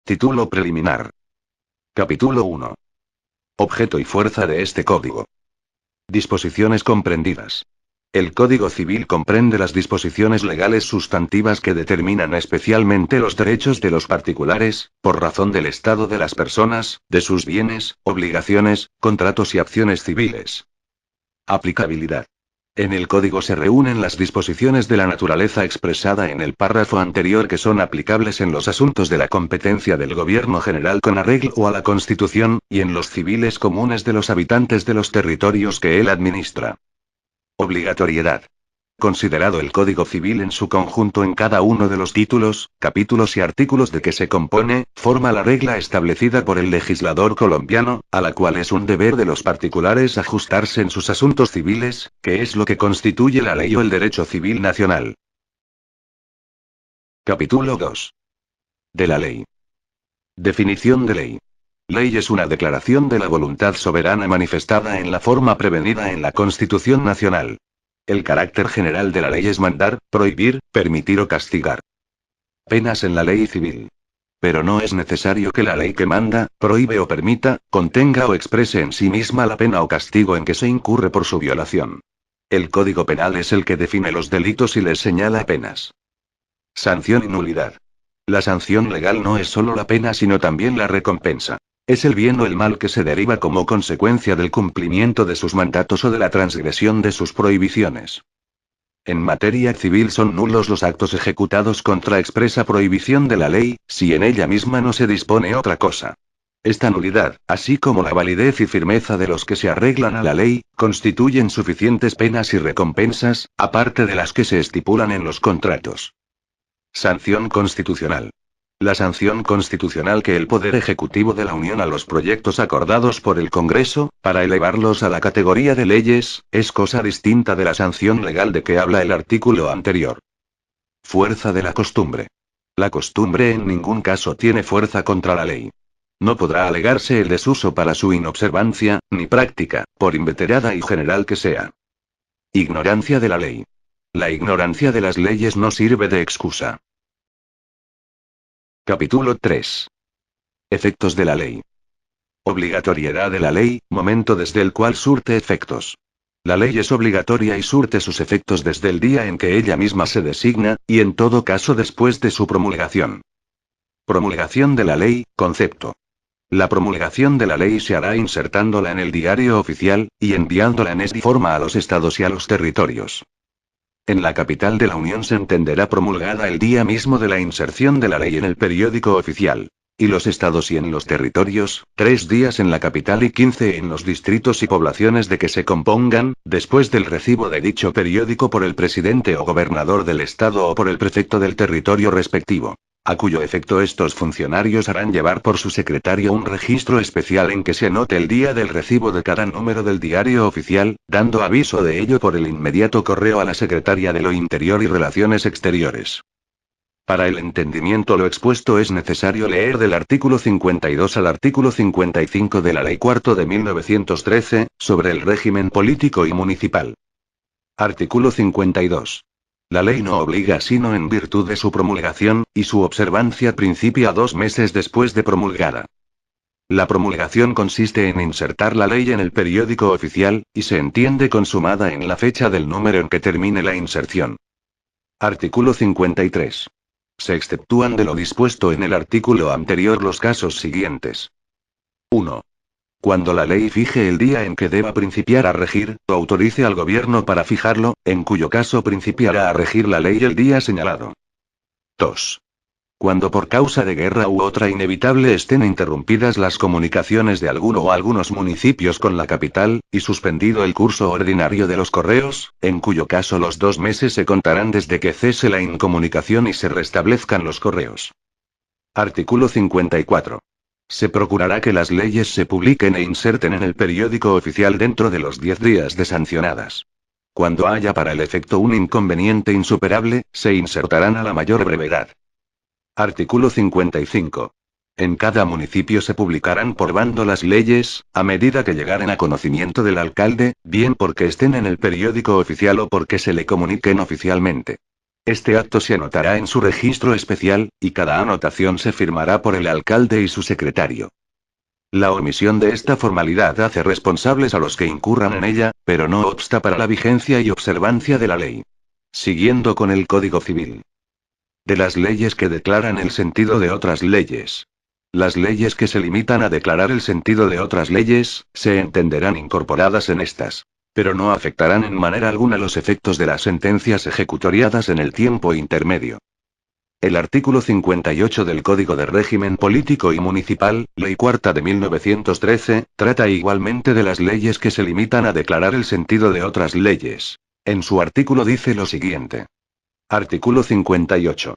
Título preliminar. Capítulo 1. Objeto y fuerza de este código. Disposiciones comprendidas. El Código Civil comprende las disposiciones legales sustantivas que determinan especialmente los derechos de los particulares, por razón del estado de las personas, de sus bienes, obligaciones, contratos y acciones civiles. Aplicabilidad. En el Código se reúnen las disposiciones de la naturaleza expresada en el párrafo anterior que son aplicables en los asuntos de la competencia del Gobierno General con arreglo a la Constitución, y en los civiles comunes de los habitantes de los territorios que él administra. Obligatoriedad. Considerado el Código Civil en su conjunto en cada uno de los títulos, capítulos y artículos de que se compone, forma la regla establecida por el legislador colombiano, a la cual es un deber de los particulares ajustarse en sus asuntos civiles, que es lo que constituye la ley o el derecho civil nacional. Capítulo 2. De la ley. Definición de ley. Ley es una declaración de la voluntad soberana manifestada en la forma prevenida en la Constitución Nacional. El carácter general de la ley es mandar, prohibir, permitir o castigar. Penas en la ley civil. Pero no es necesario que la ley que manda, prohíbe o permita, contenga o exprese en sí misma la pena o castigo en que se incurre por su violación. El Código Penal es el que define los delitos y les señala penas. Sanción y nulidad. La sanción legal no es solo la pena sino también la recompensa. Es el bien o el mal que se deriva como consecuencia del cumplimiento de sus mandatos o de la transgresión de sus prohibiciones. En materia civil son nulos los actos ejecutados contra expresa prohibición de la ley, si en ella misma no se dispone otra cosa. Esta nulidad, así como la validez y firmeza de los que se arreglan a la ley, constituyen suficientes penas y recompensas, aparte de las que se estipulan en los contratos. Sanción constitucional. La sanción constitucional que el Poder Ejecutivo de la Unión a los proyectos acordados por el Congreso, para elevarlos a la categoría de leyes, es cosa distinta de la sanción legal de que habla el artículo anterior. Fuerza de la costumbre. La costumbre en ningún caso tiene fuerza contra la ley. No podrá alegarse el desuso para su inobservancia, ni práctica, por inveterada y general que sea. Ignorancia de la ley. La ignorancia de las leyes no sirve de excusa. Capítulo 3. Efectos de la ley. Obligatoriedad de la ley, momento desde el cual surte efectos. La ley es obligatoria y surte sus efectos desde el día en que ella misma se designa, y en todo caso después de su promulgación. Promulgación de la ley, concepto. La promulgación de la ley se hará insertándola en el diario oficial, y enviándola en esta forma a los estados y a los territorios. En la capital de la Unión se entenderá promulgada el día mismo de la inserción de la ley en el periódico oficial. Y los estados y en los territorios, 3 días en la capital y 15 en los distritos y poblaciones de que se compongan, después del recibo de dicho periódico por el presidente o gobernador del estado o por el prefecto del territorio respectivo. A cuyo efecto estos funcionarios harán llevar por su secretario un registro especial en que se anote el día del recibo de cada número del diario oficial, dando aviso de ello por el inmediato correo a la Secretaría de lo Interior y Relaciones Exteriores. Para el entendimiento lo expuesto es necesario leer del artículo 52 al artículo 55 de la Ley 4 de 1913, sobre el régimen político y municipal. Artículo 52. La ley no obliga sino en virtud de su promulgación, y su observancia principia 2 meses después de promulgada. La promulgación consiste en insertar la ley en el periódico oficial, y se entiende consumada en la fecha del número en que termine la inserción. Artículo 53. Se exceptúan de lo dispuesto en el artículo anterior los casos siguientes. 1. Cuando la ley fije el día en que deba principiar a regir, o autorice al gobierno para fijarlo, en cuyo caso principiará a regir la ley el día señalado. 2. Cuando por causa de guerra u otra inevitable estén interrumpidas las comunicaciones de alguno o algunos municipios con la capital, y suspendido el curso ordinario de los correos, en cuyo caso los 2 meses se contarán desde que cese la incomunicación y se restablezcan los correos. Artículo 54. Se procurará que las leyes se publiquen e inserten en el periódico oficial dentro de los 10 días de sancionadas. Cuando haya para el efecto un inconveniente insuperable, se insertarán a la mayor brevedad. Artículo 55. En cada municipio se publicarán por bando las leyes, a medida que llegaren a conocimiento del alcalde, bien porque estén en el periódico oficial o porque se le comuniquen oficialmente. Este acto se anotará en su registro especial, y cada anotación se firmará por el alcalde y su secretario. La omisión de esta formalidad hace responsables a los que incurran en ella, pero no obsta para la vigencia y observancia de la ley. Siguiendo con el Código Civil. De las leyes que declaran el sentido de otras leyes. Las leyes que se limitan a declarar el sentido de otras leyes, se entenderán incorporadas en estas. Pero no afectarán en manera alguna los efectos de las sentencias ejecutoriadas en el tiempo intermedio. El artículo 58 del Código de Régimen Político y Municipal, Ley Cuarta de 1913, trata igualmente de las leyes que se limitan a declarar el sentido de otras leyes. En su artículo dice lo siguiente. Artículo 58.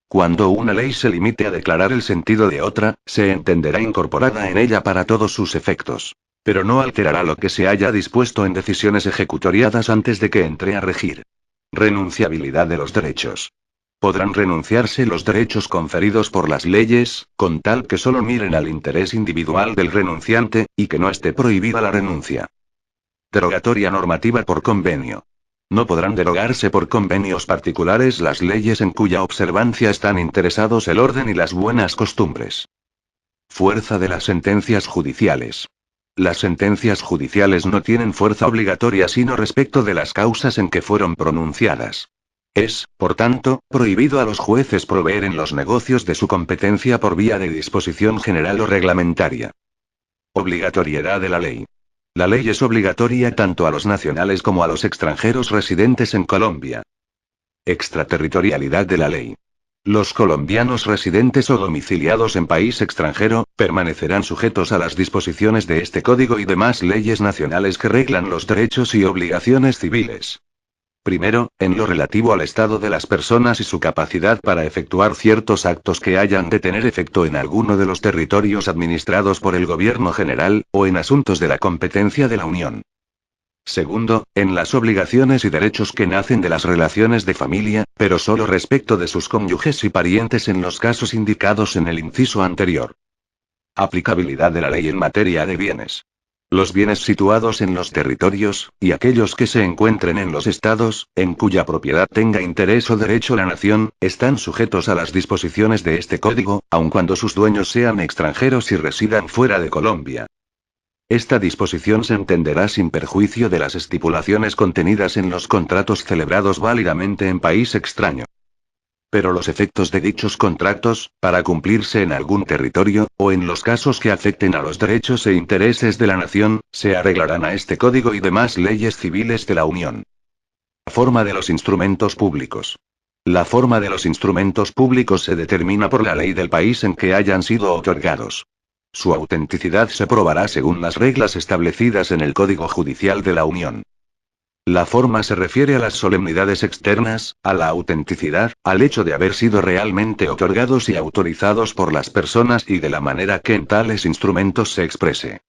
Cuando una ley se limite a declarar el sentido de otra, se entenderá incorporada en ella para todos sus efectos. Pero no alterará lo que se haya dispuesto en decisiones ejecutoriadas antes de que entre a regir. Renunciabilidad de los derechos. Podrán renunciarse los derechos conferidos por las leyes, con tal que solo miren al interés individual del renunciante, y que no esté prohibida la renuncia. Derogatoria normativa por convenio. No podrán derogarse por convenios particulares las leyes en cuya observancia están interesados el orden y las buenas costumbres. Fuerza de las sentencias judiciales. Las sentencias judiciales no tienen fuerza obligatoria sino respecto de las causas en que fueron pronunciadas. Es, por tanto, prohibido a los jueces proveer en los negocios de su competencia por vía de disposición general o reglamentaria. Obligatoriedad de la ley. La ley es obligatoria tanto a los nacionales como a los extranjeros residentes en Colombia. Extraterritorialidad de la ley. Los colombianos residentes o domiciliados en país extranjero, permanecerán sujetos a las disposiciones de este código y demás leyes nacionales que reglan los derechos y obligaciones civiles. Primero, en lo relativo al estado de las personas y su capacidad para efectuar ciertos actos que hayan de tener efecto en alguno de los territorios administrados por el Gobierno General, o en asuntos de la competencia de la Unión. Segundo, en las obligaciones y derechos que nacen de las relaciones de familia, pero solo respecto de sus cónyuges y parientes en los casos indicados en el inciso anterior. Aplicabilidad de la ley en materia de bienes. Los bienes situados en los territorios, y aquellos que se encuentren en los estados, en cuya propiedad tenga interés o derecho la nación, están sujetos a las disposiciones de este código, aun cuando sus dueños sean extranjeros y residan fuera de Colombia. Esta disposición se entenderá sin perjuicio de las estipulaciones contenidas en los contratos celebrados válidamente en país extraño. Pero los efectos de dichos contratos, para cumplirse en algún territorio, o en los casos que afecten a los derechos e intereses de la nación, se arreglarán a este código y demás leyes civiles de la Unión. Forma de los instrumentos públicos. La forma de los instrumentos públicos se determina por la ley del país en que hayan sido otorgados. Su autenticidad se probará según las reglas establecidas en el Código Judicial de la Unión. La forma se refiere a las solemnidades externas, a la autenticidad, al hecho de haber sido realmente otorgados y autorizados por las personas y de la manera que en tales instrumentos se exprese.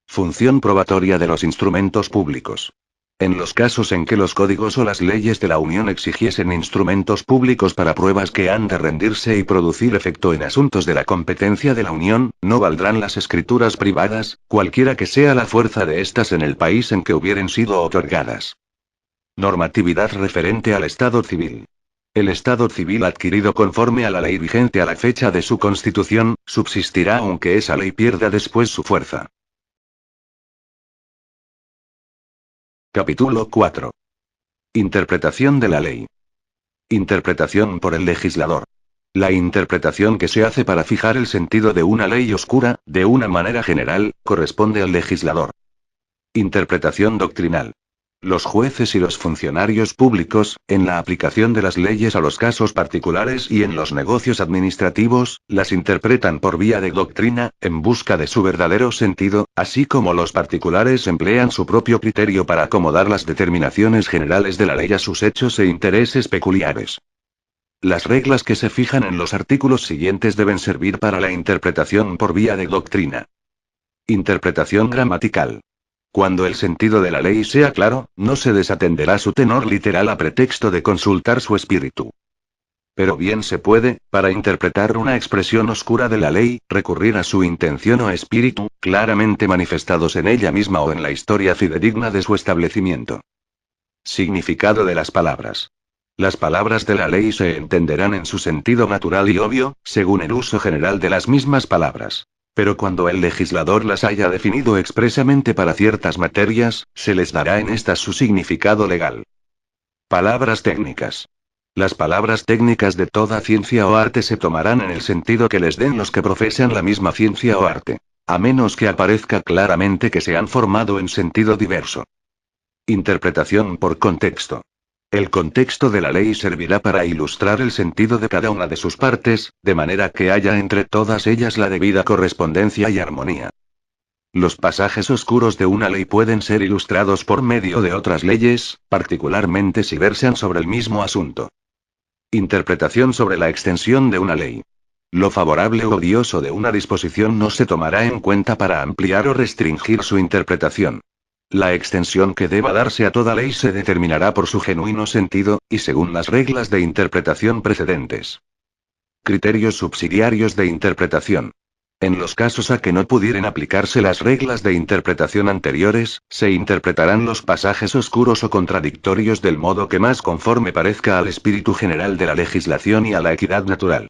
Función probatoria de los instrumentos públicos. En los casos en que los códigos o las leyes de la Unión exigiesen instrumentos públicos para pruebas que han de rendirse y producir efecto en asuntos de la competencia de la Unión, no valdrán las escrituras privadas, cualquiera que sea la fuerza de estas en el país en que hubieren sido otorgadas. Normatividad referente al Estado civil. El Estado civil adquirido conforme a la ley vigente a la fecha de su constitución, subsistirá aunque esa ley pierda después su fuerza. Capítulo 4. Interpretación de la ley. Interpretación por el legislador. La interpretación que se hace para fijar el sentido de una ley oscura, de una manera general, corresponde al legislador. Interpretación doctrinal. Los jueces y los funcionarios públicos, en la aplicación de las leyes a los casos particulares y en los negocios administrativos, las interpretan por vía de doctrina, en busca de su verdadero sentido, así como los particulares emplean su propio criterio para acomodar las determinaciones generales de la ley a sus hechos e intereses peculiares. Las reglas que se fijan en los artículos siguientes deben servir para la interpretación por vía de doctrina. Interpretación gramatical. Cuando el sentido de la ley sea claro, no se desatenderá su tenor literal a pretexto de consultar su espíritu. Pero bien se puede, para interpretar una expresión oscura de la ley, recurrir a su intención o espíritu, claramente manifestados en ella misma o en la historia fidedigna de su establecimiento. Significado de las palabras. Las palabras de la ley se entenderán en su sentido natural y obvio, según el uso general de las mismas palabras. Pero cuando el legislador las haya definido expresamente para ciertas materias, se les dará en estas su significado legal. Palabras técnicas. Las palabras técnicas de toda ciencia o arte se tomarán en el sentido que les den los que profesan la misma ciencia o arte. A menos que aparezca claramente que se han formado en sentido diverso. Interpretación por contexto. El contexto de la ley servirá para ilustrar el sentido de cada una de sus partes, de manera que haya entre todas ellas la debida correspondencia y armonía. Los pasajes oscuros de una ley pueden ser ilustrados por medio de otras leyes, particularmente si versan sobre el mismo asunto. Interpretación sobre la extensión de una ley. Lo favorable o odioso de una disposición no se tomará en cuenta para ampliar o restringir su interpretación. La extensión que deba darse a toda ley se determinará por su genuino sentido, y según las reglas de interpretación precedentes. Criterios subsidiarios de interpretación. En los casos a que no pudieren aplicarse las reglas de interpretación anteriores, se interpretarán los pasajes oscuros o contradictorios del modo que más conforme parezca al espíritu general de la legislación y a la equidad natural.